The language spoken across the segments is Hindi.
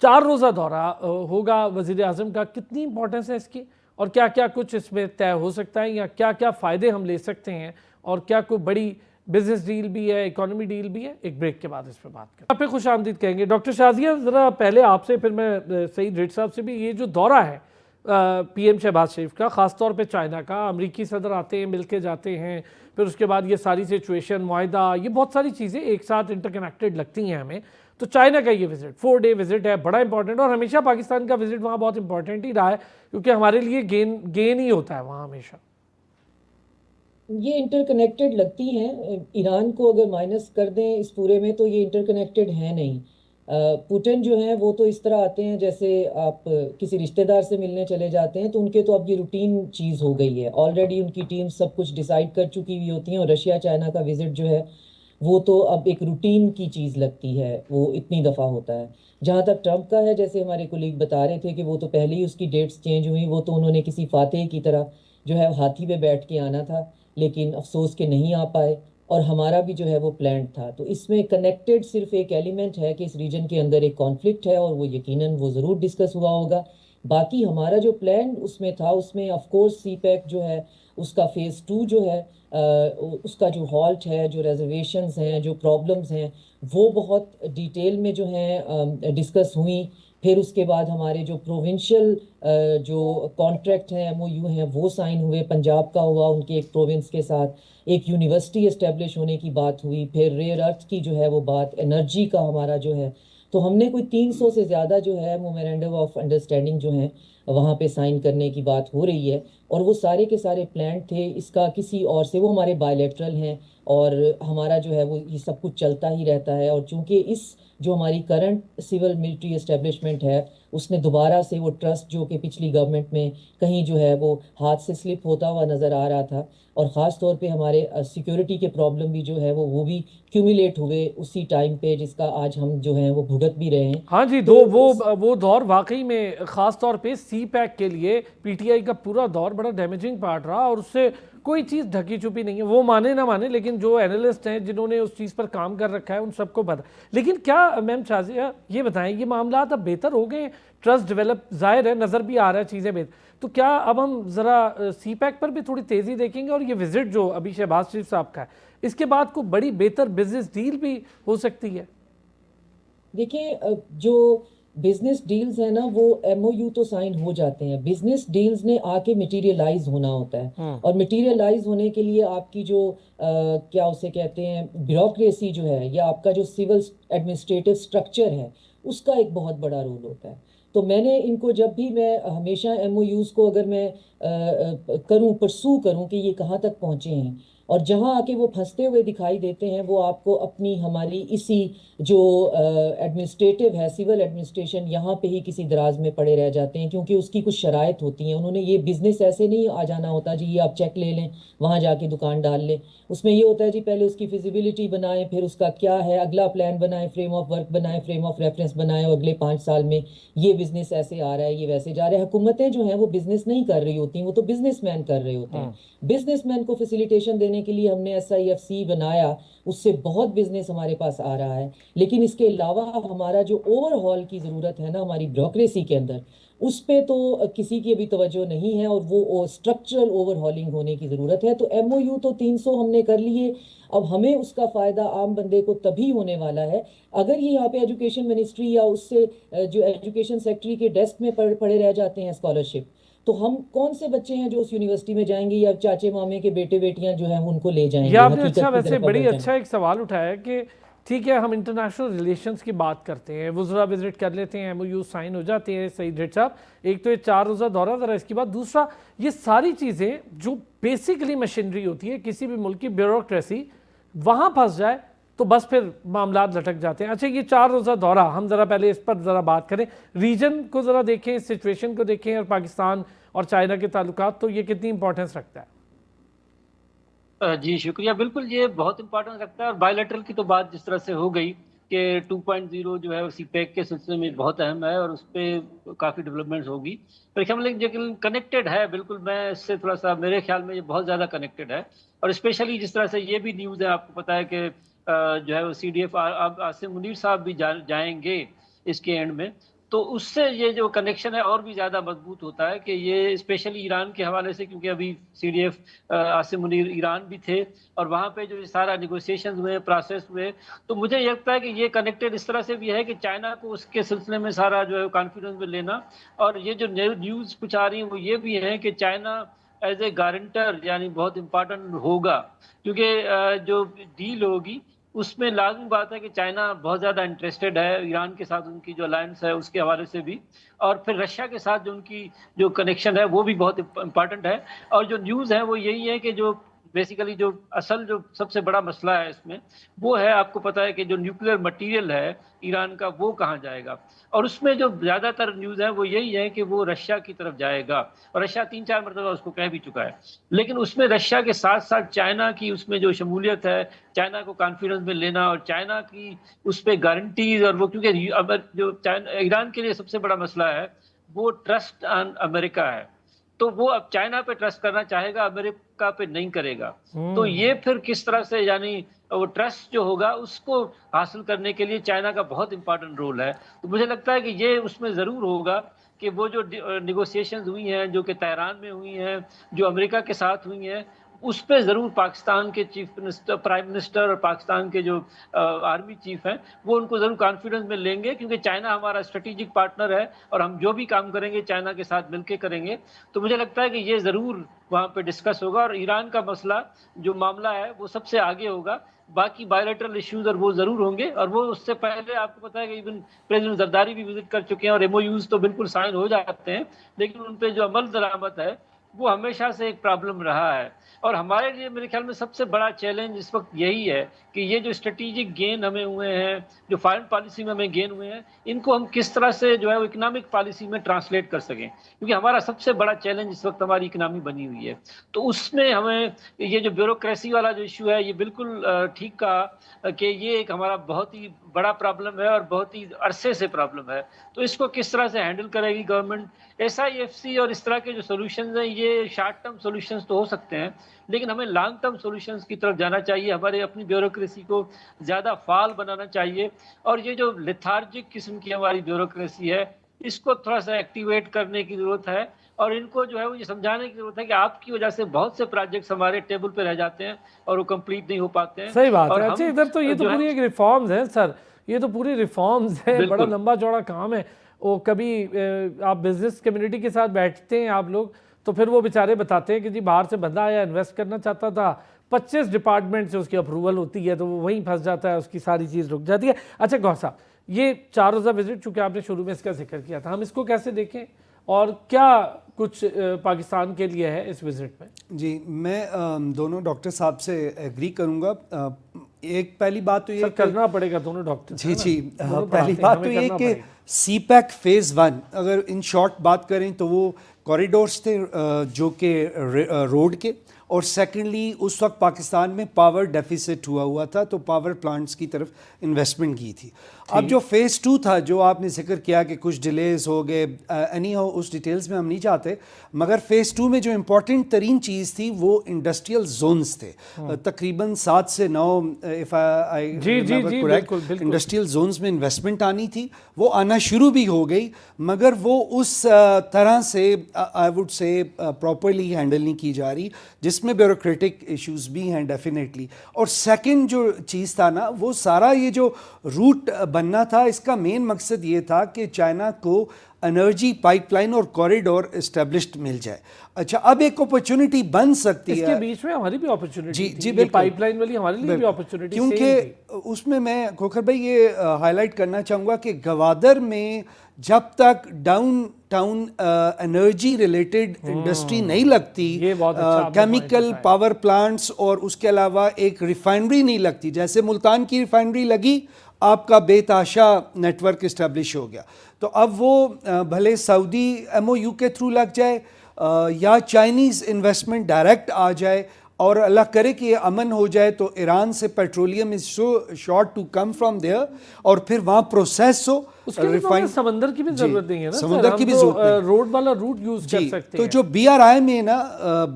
4 रोज़ा दौरा होगा वज़ीर आज़म का, कितनी इंपॉर्टेंस है इसकी और क्या क्या कुछ इसमें तय हो सकता है या क्या क्या फ़ायदे हम ले सकते हैं और क्या कोई बड़ी बिजनेस डील भी है, इकोनॉमी डील भी है? एक ब्रेक के बाद इस पर बात करें। आप पे खुश आमदीद कहेंगे डॉक्टर शाजिया। ज़रा पहले आपसे, फिर मैं सईद रिट साहब से भी, ये जो दौरा है पीएम शहबाज शरीफ का, ख़ासतौर पे चाइना का, अमरीकी सदर आते हैं, मिल के जाते हैं, फिर उसके बाद ये सारी सिचुएशन, मुआहिदा, ये बहुत सारी चीज़ें एक साथ इंटरकनेक्टेड लगती हैं हमें। तो चाइना का ये विजिट 4 डे विजिट है, बड़ा इंपॉर्टेंट, और हमेशा पाकिस्तान का विजिट वहाँ बहुत इंपॉर्टेंट ही रहा है क्योंकि हमारे लिए गेन ही होता है वहाँ हमेशा। ये इंटरकनेक्टेड लगती हैं। ईरान को अगर माइनस कर दें इस पूरे में तो ये इंटरकनेक्टेड है नहीं। पुतिन जो हैं वो तो इस तरह आते हैं जैसे आप किसी रिश्तेदार से मिलने चले जाते हैं, तो उनके तो अब ये रूटीन चीज़ हो गई है। ऑलरेडी उनकी टीम सब कुछ डिसाइड कर चुकी हुई होती है, और रशिया चाइना का विजिट जो है वो तो अब एक रूटीन की चीज़ लगती है, वो इतनी दफ़ा होता है। जहाँ तक ट्रंप का है, जैसे हमारे कोलीग बता रहे थे कि वो तो पहले ही उसकी डेट्स चेंज हुई, वो तो उन्होंने किसी फातेह की तरह जो है हाथी पे बैठ के आना था, लेकिन अफसोस के नहीं आ पाए। और हमारा भी जो है वो प्लान था। तो इसमें कनेक्टेड सिर्फ एक एलिमेंट है कि इस रीजन के अंदर एक कॉन्फ्लिक्ट है, और वो यकीनन वो ज़रूर डिस्कस हुआ होगा। बाकी हमारा जो प्लान उसमें था, उसमें ऑफ कोर्स सी पैक जो है उसका फेज़ 2 जो है उसका जो हॉल्ट है, जो रिजर्वेशंस हैं, जो प्रॉब्लम्स हैं, वो बहुत डिटेल में जो हैं डिस्कस हुई। फिर उसके बाद हमारे जो प्रोविंशियल जो कॉन्ट्रैक्ट हैं, एमओयू हैं, वो साइन हुए। पंजाब का हुआ उनके एक प्रोविंस के साथ, एक यूनिवर्सिटी इस्टेब्लिश होने की बात हुई, फिर रेयर अर्थ की जो है वो बात, एनर्जी का हमारा जो है। तो हमने कोई 300 से ज़्यादा जो है मेमोरेंडम ऑफ अंडरस्टैंडिंग जो है वहाँ पे साइन करने की बात हो रही है। और वो सारे के सारे प्लान थे, इसका किसी और से, वो हमारे बायलैटरल हैं, और हमारा जो है वो ये सब कुछ चलता ही रहता है। और चूंकि इस जो हमारी करंट सिविल मिलिट्री एस्टेब्लिशमेंट है, उसने दोबारा से वो ट्रस्ट जो कि पिछली गवर्नमेंट में कहीं जो है वो हाथ से स्लिप होता हुआ नज़र आ रहा था, और ख़ास तौर पे हमारे सिक्योरिटी के प्रॉब्लम भी जो है वो भी क्यूमुलेट हुए उसी टाइम पे, जिसका आज हम जो है वो भुगत भी रहे हैं। हाँ जी, तो दो उस वो दौर वाकई में ख़ास तौर पे सी पैक के लिए पीटीआई का पूरा दौर बड़ा डैमेजिंग पार्ट रहा, और उससे कोई चीज़ ढकी छुपी नहीं है। वो माने ना माने, लेकिन जो एनालिस्ट हैं जिन्होंने उस चीज़ पर काम कर रखा है उन सबको पता। लेकिन क्या मैम शाजिया ये बताएं, ये मामला अब बेहतर हो गए, ट्रस्ट डेवलप ज़ाहिर है, नज़र भी आ रहा है चीज़ें बेहतर, तो क्या अब हम ज़रा सी पैक पर भी थोड़ी तेज़ी देखेंगे? और ये विजिट जो अभी शहबाज शरीफ साहब का है, इसके बाद को बड़ी बेहतर बिजनेस डील भी हो सकती है? देखिए, जो बिजनेस डील्स है ना, वो एमओयू तो साइन हो जाते हैं। बिजनेस डील्स ने आके मटेरियलाइज होना होता है, हम्म। और मटेरियलाइज होने के लिए आपकी जो क्या उसे कहते हैं, ब्यूरोक्रेसी जो है, या आपका जो सिविल एडमिनिस्ट्रेटिव स्ट्रक्चर है, उसका एक बहुत बड़ा रोल होता है। तो मैंने इनको, जब भी मैं हमेशा एमओयूज को अगर मैं करूं, परसू करूं कि ये कहाँ तक पहुंचे हैं, और जहां आके वो फंसते हुए दिखाई देते हैं, वो आपको अपनी हमारी इसी जो एडमिनिस्ट्रेटिव है, सिविल एडमिनिस्ट्रेशन, यहाँ पे ही किसी दराज में पड़े रह जाते हैं, क्योंकि उसकी कुछ शराइत होती हैं। उन्होंने ये बिजनेस ऐसे नहीं आ जाना होता जी, ये आप चेक ले लें, वहाँ जाके दुकान डाल लें। उसमें ये होता है जी, पहले उसकी फिजिबिलिटी बनाएं, फिर उसका क्या है अगला प्लान बनाएं, फ्रेम ऑफ वर्क बनाएं, फ्रेम ऑफ रेफरेंस बनाएं, और अगले 5 साल में ये बिजनेस ऐसे आ रहा है, ये वैसे जा रहा है। हुकूमतें जो हैं वो बिजनेस नहीं कर रही होती, वो तो बिजनेसमैन कर रहे होते हैं। बिजनेसमैन को फैसिलिटेशन देने के लिए हमने SIFC बनाया, उससे बहुत बिजनेस हमारे पास आ रहा है। लेकिन इसके अलावा हमारा जो ओवरहॉल की ज़रूरत है ना हमारी ब्यूरोक्रेसी के अंदर, उस पे तो किसी की अभी तवज्जो नहीं है, और वो स्ट्रक्चरल ओवरहॉलिंग होने की ज़रूरत है। तो एमओयू तो 300 हमने कर लिए। अब हमें उसका फ़ायदा आम बंदे को तभी होने वाला है अगर ये यहाँ पे एजुकेशन मिनिस्ट्री या उससे जो एजुकेशन सेक्रेटरी के डेस्क में पड़े रह जाते हैं स्कॉलरशिप। तो हम कौन से बच्चे हैं जो उस यूनिवर्सिटी में जाएंगे, या चाचे मामे के बेटे बेटियां जो हैं वो उनको ले ये जाएंगे, आपने अच्छा, हकीकत की वैसे तरफ बड़ी अगर जाएं। अच्छा एक सवाल उठाया कि ठीक है, हम इंटरनेशनल रिलेशंस की बात करते हैं, वुज़रा विजिट कर लेते हैं, एमओयू साइन हो जाते हैं। सईद रिट साहब, एक तो ये 4 रोज़ा दौरा, ज़रा इसके बाद दूसरा, ये सारी चीज़ें जो बेसिकली मशीनरी होती है किसी भी मुल्क की, ब्यूरोक्रेसी वहाँ फंस जाए तो बस फिर मामला लटक जाते हैं। अच्छा, ये 4 रोज़ा दौरा, हम ज़रा पहले इस पर ज़रा बात करें, रीजन को ज़रा देखें, सिचुएशन को देखें, और पाकिस्तान और चाइना के ताल्लुकात, तो ये कितनी इंपॉर्टेंस रखता है? जी शुक्रिया। बिल्कुल ये बहुत इंपॉर्टेंट रखता है, और बायलैटरल की तो बात जिस तरह से हो गई कि 2.0 जो है सीपैक के सिलसिले में बहुत अहम है, और उस पर काफ़ी डेवलपमेंट्स होगी। पर ख्याल लेकिन कनेक्टेड है बिल्कुल, मैं इससे थोड़ा सा, मेरे ख्याल में ये बहुत ज़्यादा कनेक्टेड है। और स्पेशली जिस तरह से ये भी न्यूज़ है, आपको पता है कि जो है वो CDF अब आसिम मुनीर साहब भी जाएंगे इसके एंड में। तो उससे ये जो कनेक्शन है और भी ज़्यादा मजबूत होता है कि ये स्पेशली ईरान के हवाले से, क्योंकि अभी CDF आसिम मुनीर ईरान भी थे और वहाँ पे जो सारा निगोशिएशंस हुए, प्रोसेस हुए, तो मुझे ये लगता है कि ये कनेक्टेड इस तरह से भी है कि चाइना को उसके सिलसिले में सारा जो है कॉन्फिडेंस में लेना। और ये जो न्यूज़ कुछ आ रही है वो ये भी है कि चाइना एज ए गारंटर यानी बहुत इम्पोर्टेंट होगा, क्योंकि जो डील होगी उसमें लाज़मी बात है कि चाइना बहुत ज़्यादा इंटरेस्टेड है ईरान के साथ, उनकी जो अलायंस है उसके हवाले से भी, और फिर रशिया के साथ जो उनकी जो कनेक्शन है वो भी बहुत इम्पॉर्टेंट है। और जो न्यूज़ है वो यही है कि जो बेसिकली जो असल जो सबसे बड़ा मसला है इसमें वो है, आपको पता है कि जो न्यूक्लियर मटेरियल है ईरान का वो कहाँ जाएगा, और उसमें जो ज़्यादातर न्यूज़ है वो यही है कि वो रशिया की तरफ जाएगा, और रशिया 3-4 मरतबा उसको कह भी चुका है। लेकिन उसमें रशिया के साथ साथ चाइना की उसमें जो शमूलियत है, चाइना को कॉन्फिडेंस में लेना और चाइना की उस पर गारंटीज, और वो क्योंकि अब जो चाइना ईरान के लिए सबसे बड़ा मसला है वो ट्रस्ट ऑन अमेरिका है, तो वो अब चाइना पे ट्रस्ट करना चाहेगा, अमेरिका पे नहीं करेगा। तो ये फिर किस तरह से, यानी वो ट्रस्ट जो होगा उसको हासिल करने के लिए चाइना का बहुत इंपॉर्टेंट रोल है। तो मुझे लगता है कि ये उसमें ज़रूर होगा कि वो जो निगोशिएशंस हुई हैं जो कि तेहरान में हुई हैं, जो अमेरिका के साथ हुई हैं, उस पे ज़रूर पाकिस्तान के चीफ मिनिस्टर, प्राइम मिनिस्टर और पाकिस्तान के जो आर्मी चीफ हैं वो उनको ज़रूर कॉन्फिडेंस में लेंगे, क्योंकि चाइना हमारा स्ट्रेटेजिक पार्टनर है और हम जो भी काम करेंगे चाइना के साथ मिलकर करेंगे। तो मुझे लगता है कि ये ज़रूर वहाँ पे डिस्कस होगा, और ईरान का मसला जो मामला है वो सबसे आगे होगा। बाकी बायलैटरल इश्यूज और वो ज़रूर होंगे, और वो उससे पहले आपको पता है कि इवन प्रेसिडेंट जरदारी भी विजिट कर चुके हैं, और MOUs तो बिल्कुल साइन हो जाते हैं, लेकिन उन पर जो अमल दरामद है वो हमेशा से एक प्रॉब्लम रहा है। और हमारे लिए मेरे ख्याल में सबसे बड़ा चैलेंज इस वक्त यही है कि ये जो स्ट्रेटेजिक गेन हमें हुए हैं, जो फॉरेन पॉलिसी में हमें गेन हुए हैं, इनको हम किस तरह से जो है वो इकोनॉमिक पॉलिसी में ट्रांसलेट कर सकें, क्योंकि हमारा सबसे बड़ा चैलेंज इस वक्त हमारी इकोनॉमी बनी हुई है। तो उसमें हमें ये जो ब्यूरोक्रेसी वाला जो इशू है, ये बिल्कुल ठीक कहा कि ये एक हमारा बहुत ही बड़ा प्रॉब्लम है और बहुत ही अरसे से प्रॉब्लम है। तो इसको किस तरह से हैंडल करेगी गवर्नमेंट। SIFC और इस तरह के जो सोल्यूशंस हैं ये शॉर्ट टर्म सोल्यूशंस तो हो सकते हैं, लेकिन हमें लॉन्ग टर्म सॉल्यूशंस की तरफ जाना चाहिए, हमारे अपनी ब्यूरोक्रेसी को ज़्यादा फाल बनाना चाहिए, और ये जो लेथार्जिक किस्म की हमारी ब्यूरोक्रेसी है इसको थोड़ा सा एक्टिवेट करने की ज़रूरत है, और इनको जो है वो ये समझाने की ज़रूरत है कि आपकी वजह से बहुत से प्रोजेक्ट्स हमारे टेबल पे रह जाते हैं और वो कंप्लीट नहीं हो पाते हैं। सही बात और है। अच्छा, इधर तो ये तो पूरी एक रिफॉर्म्स है सर, ये तो पूरी रिफॉर्म्स है, बड़ा लंबा चौड़ा काम है। वो कभी आप बिजनेस कम्युनिटी के साथ बैठते हैं आप लोग, तो फिर वो बेचारे बताते हैं कि जी बाहर से बंदा आया, इन्वेस्ट करना चाहता था, 25 डिपार्टमेंट से उसकी अप्रूवल होती है, तो वो वहीं फंस जाता है, उसकी सारी चीज़ रुक जाती है। अच्छा गौर साहब, ये 4 रोज़ा विजिट चूँकि आपने शुरू में इसका जिक्र किया था, हम इसको कैसे देखें और क्या कुछ पाकिस्तान के लिए है इस विजिट में? जी, मैं दोनों डॉक्टर साहब से एग्री करूंगा। एक पहली बात तो ये करना पड़ेगा दोनों डॉक्टर। जी, पहली बात तो ये कि CPEC फेज़ 1 अगर इन शॉर्ट बात करें तो वो कॉरिडोर्स थे जो कि रोड के, और सेकेंडली उस वक्त पाकिस्तान में पावर डेफिसिट हुआ था, तो पावर प्लांट्स की तरफ इन्वेस्टमेंट की थी। अब जो फेज़ 2 था जो आपने जिक्र किया कि कुछ डिलेज हो गए, एनी हाउ उस डिटेल्स में हम नहीं जाते, मगर फेज़ 2 में जो इम्पोर्टेंट तरीन चीज़ थी वो इंडस्ट्रियल जोन्स थे। तकरीबन 7 से 9 if I correct industrial zones में इन्वेस्टमेंट आनी थी, वो आना शुरू भी हो गई, मगर वो उस तरह से I would say properly handle नहीं की जा रही, जिसमें ब्यूरोक्रेटिक इश्यूज भी हैं डेफिनेटली। और सेकंड जो चीज़ था ना, वो सारा ये जो रूट बनना था, इसका मेन मकसद ये था कि चाइना को एनर्जी पाइपलाइन और कॉरिडोर एस्टेब्लिश्ड मिल जाए। अच्छा, अब एक अपॉर्चुनिटी बन सकती है, इसके बीच में हमारी भी अपॉर्चुनिटी, जी बिल्कुल, पाइपलाइन वाली हमारे लिए भी अपॉर्चुनिटी, क्योंकि उसमें मैं खोखर भाई ये हाईलाइट करना चाहूँगा कि गवादर में जब तक down town energy related industry नहीं लगती, केमिकल पावर प्लांट्स और उसके अलावा एक रिफाइनरी नहीं लगती, जैसे मुल्तान की रिफाइनरी लगी, आपका बेताशा नेटवर्क इस्टेब्लिश हो गया। तो अब वो भले सऊदी MOU के थ्रू लग जाए या चाइनीज़ इन्वेस्टमेंट डायरेक्ट आ जाए, और अल्लाह करे कि ये अमन हो जाए, तो ईरान से petroleum is so short to come from there, और फिर वहाँ प्रोसेस हो, उसके लिए तो हमें समंदर की भी जी, जरूरत नहीं है ना समंदर सर, की हम भी तो जरूरत नहीं। रोड वाला रूट यूज कर जी, सकते तो हैं। जो BRI में ना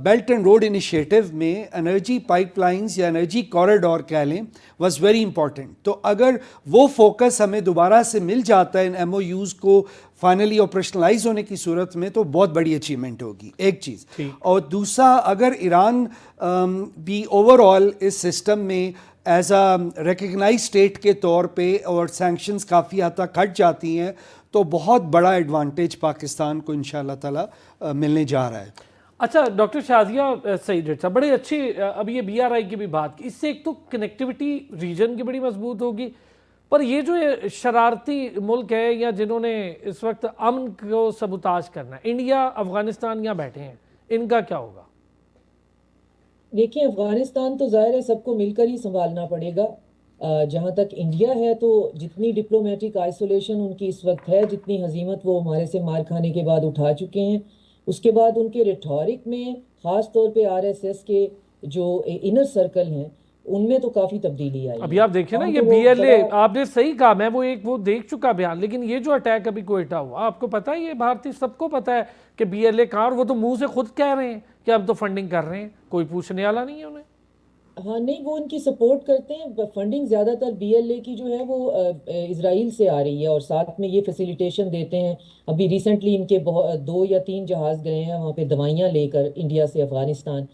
बेल्ट एंड रोड इनिशिएटिव में एनर्जी पाइपलाइंस या एनर्जी कॉरिडोर कह लें वाज वेरी इंपॉर्टेंट। तो अगर वो फोकस हमें दोबारा से मिल जाता है इन MOUs को फाइनली ऑपरेशनलाइज होने की सूरत में, तो बहुत बड़ी अचीवमेंट होगी, एक चीज़। ठीक। और दूसरा, अगर ईरान भी ओवरऑल इस सिस्टम में एज अ रिकग्नाइज स्टेट के तौर पे और सैंक्शंस काफ़ी हद तक हट जाती हैं, तो बहुत बड़ा एडवांटेज पाकिस्तान को इंशाल्लाह ताला मिलने जा रहा है। अच्छा डॉक्टर शाजिया सईद साहब, बड़ी अच्छी अब ये BRI की भी बात की, इससे एक तो कनेक्टिविटी रीजन की बड़ी मजबूत होगी, पर ये जो ये शरारती मुल्क है या जिन्होंने इस वक्त अमन को सबुताज करना है, इंडिया अफगानिस्तान यहाँ बैठे हैं, इनका क्या होगा? देखिए, अफगानिस्तान तो जाहिर है सबको मिलकर ही संभालना पड़ेगा। जहाँ तक इंडिया है, तो जितनी डिप्लोमेटिक आइसोलेशन उनकी इस वक्त है, जितनी हजीमत वो हमारे से मार खाने के बाद उठा चुके हैं, उसके बाद उनके रिटॉरिक में ख़ास तौर पे RSS के जो इनर सर्कल हैं उनमें तो काफ़ी तब्दीली आई अभी है। आप देखिए ना, वहाँ ये पे वो BLA बड़ा आपने सही कहा, मैं वो देख चुका बयान, लेकिन ये जो अटैक अभी कोयटा हुआ, आपको पता है, ये भारतीय सबको पता है कि BLA कहाँ, और वो तो मुंह से खुद कह रहे हैं कि अब तो फंडिंग कर रहे हैं, कोई पूछने वाला नहीं है उन्हें। हाँ, नहीं, वो उनकी सपोर्ट करते हैं। फंडिंग ज़्यादातर BLA की जो है वो इजराइल से आ रही है, और साथ में ये फैसिलिटेशन देते हैं। अभी रिसेंटली इनके 2 या 3 जहाज़ गए हैं वहाँ पे दवाइयाँ लेकर, इंडिया से अफ़गानिस्तान।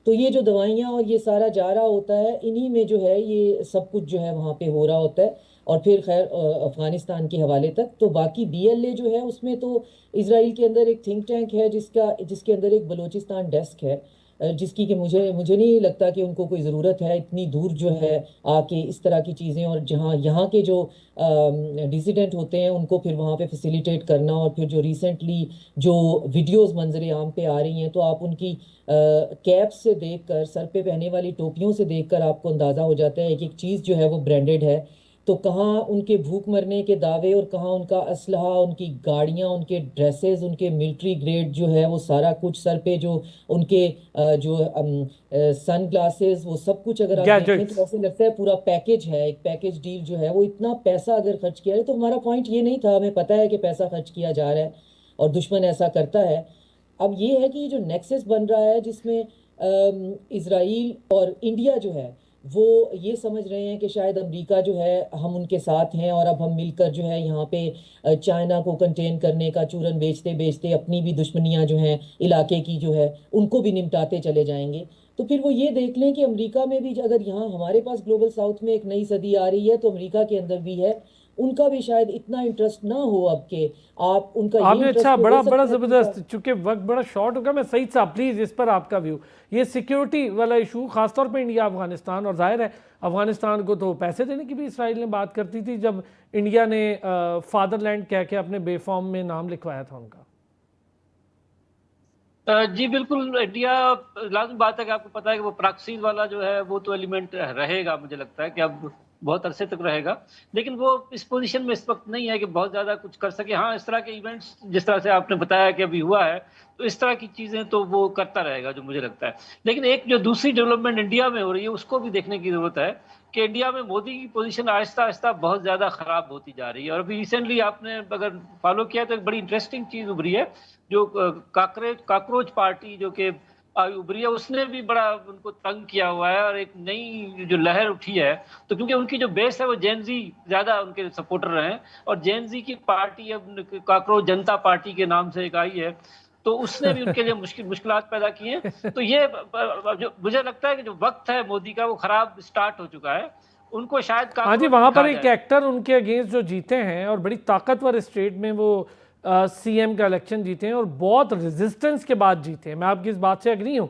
तो ये जो दवाइयाँ और ये सारा जा रहा होता है, इन्हीं में जो है ये सब कुछ जो है वहाँ पे हो रहा होता है, और फिर खैर अफ़गानिस्तान के हवाले तक। तो बाकी BLA जो है उसमें तो इसराइल के अंदर एक थिंक टैंक है जिसके अंदर एक बलूचिस्तान डेस्क है, जिसकी कि मुझे नहीं लगता कि उनको कोई ज़रूरत है इतनी दूर जो है आके इस तरह की चीज़ें, और जहाँ यहाँ के जो डिसिडेंट होते हैं उनको फिर वहाँ पे फैसिलिटेट करना। और फिर जो रिसेंटली जो वीडियोस मंजर आम पे आ रही हैं, तो आप उनकी कैप्स से देखकर, सर पे पहने वाली टोपियों से देखकर आपको अंदाज़ा हो जाता है एक चीज़ जो है वो ब्रांडेड है। तो कहाँ उनके भूख मरने के दावे और कहाँ उनका असलहा, उनकी गाड़ियाँ, उनके ड्रेसेस, उनके मिलिट्री ग्रेड जो है वो सारा कुछ, सर पे जो उनके जो सन ग्लासेस, वो सब कुछ अगर आप देखें गैजेट्स। तो ऐसे लगता है पूरा पैकेज है, एक पैकेज डील जो है वो। इतना पैसा अगर खर्च किया है, तो हमारा पॉइंट ये नहीं था, हमें पता है कि पैसा खर्च किया जा रहा है और दुश्मन ऐसा करता है। अब ये है कि जो नेक्सस बन रहा है जिसमें इसराइल और इंडिया जो है वो ये समझ रहे हैं कि शायद अमेरिका जो है हम उनके साथ हैं, और अब हम मिलकर जो है यहाँ पे चाइना को कंटेन करने का चूरन बेचते बेचते अपनी भी दुश्मनियाँ जो हैं इलाके की जो है उनको भी निपटाते चले जाएंगे। तो फिर वो ये देख लें कि अमेरिका में भी अगर यहाँ हमारे पास ग्लोबल साउथ में एक नई सदी आ रही है, तो अमेरिका के अंदर भी है, उनका भी शायद इतना इंटरेस्ट ना हो अब के आप उनका ये आपने इंटरेस्ट अच्छा, तो हो बड़ा सकता है कि जबरदस्त, चूंकि वक्त बड़ा शॉर्ट होगा, मैं सही साहब प्लीज इस पर आपका व्यू, ये सिक्योरिटी वाला इशू खासतौर पे इंडिया अफगानिस्तान, और जाहिर है अफगानिस्तान को तो पैसे देने की भी इसराइल ने बात करती थी जब इंडिया ने फादरलैंड कह के अपने बेफॉर्म में नाम लिखवाया था उनका। जी बिल्कुल, इंडिया लाज़िम बात है कि आपको पता है कि वो प्रॉक्सीज वाला जो है वो तो एलिमेंट रहेगा, मुझे लगता है कि अब बहुत अरसे तक रहेगा, लेकिन वो इस पोजीशन में इस वक्त नहीं है कि बहुत ज़्यादा कुछ कर सके। हाँ, इस तरह के इवेंट्स जिस तरह से आपने बताया कि अभी हुआ है, तो इस तरह की चीज़ें तो वो करता रहेगा, जो मुझे लगता है। लेकिन एक जो दूसरी डेवलपमेंट इंडिया में हो रही है उसको भी देखने की ज़रूरत है कि इंडिया में मोदी की पोजीशन आहिस्ता आहिस्ता बहुत ज़्यादा ख़राब होती जा रही है। और अभी रिसेंटली आपने अगर फॉलो किया तो एक बड़ी इंटरेस्टिंग चीज़ उभरी है, जो काकरोच पार्टी जो कि उभरी है, उसने भी बड़ा उनको तंग किया हुआ है, और एक नई जो लहर उठी है। तो क्योंकि उनकी जो बेस है वो जेनजी ज़्यादा उनके सपोर्टर रहे हैं, और जेनजी की पार्टी अब काकरोच जनता पार्टी के नाम से एक आई है, तो उसने भी उनके लिए मुश्किलात पैदा की हैं। तो ये जो मुझे लगता है कि जो वक्त है मोदी का वो खराब स्टार्ट हो चुका है, उनको शायद हाँ जी, काकरोच वहाँ पर खा एक जाए। एक्टर उनके अगेंस्ट जो जीते हैं और बड़ी ताकतवर स्टेट में वो CM का इलेक्शन जीते हैं और बहुत रेजिस्टेंस के बाद जीते हैं, मैं आपकी इस बात से एग्री हूँ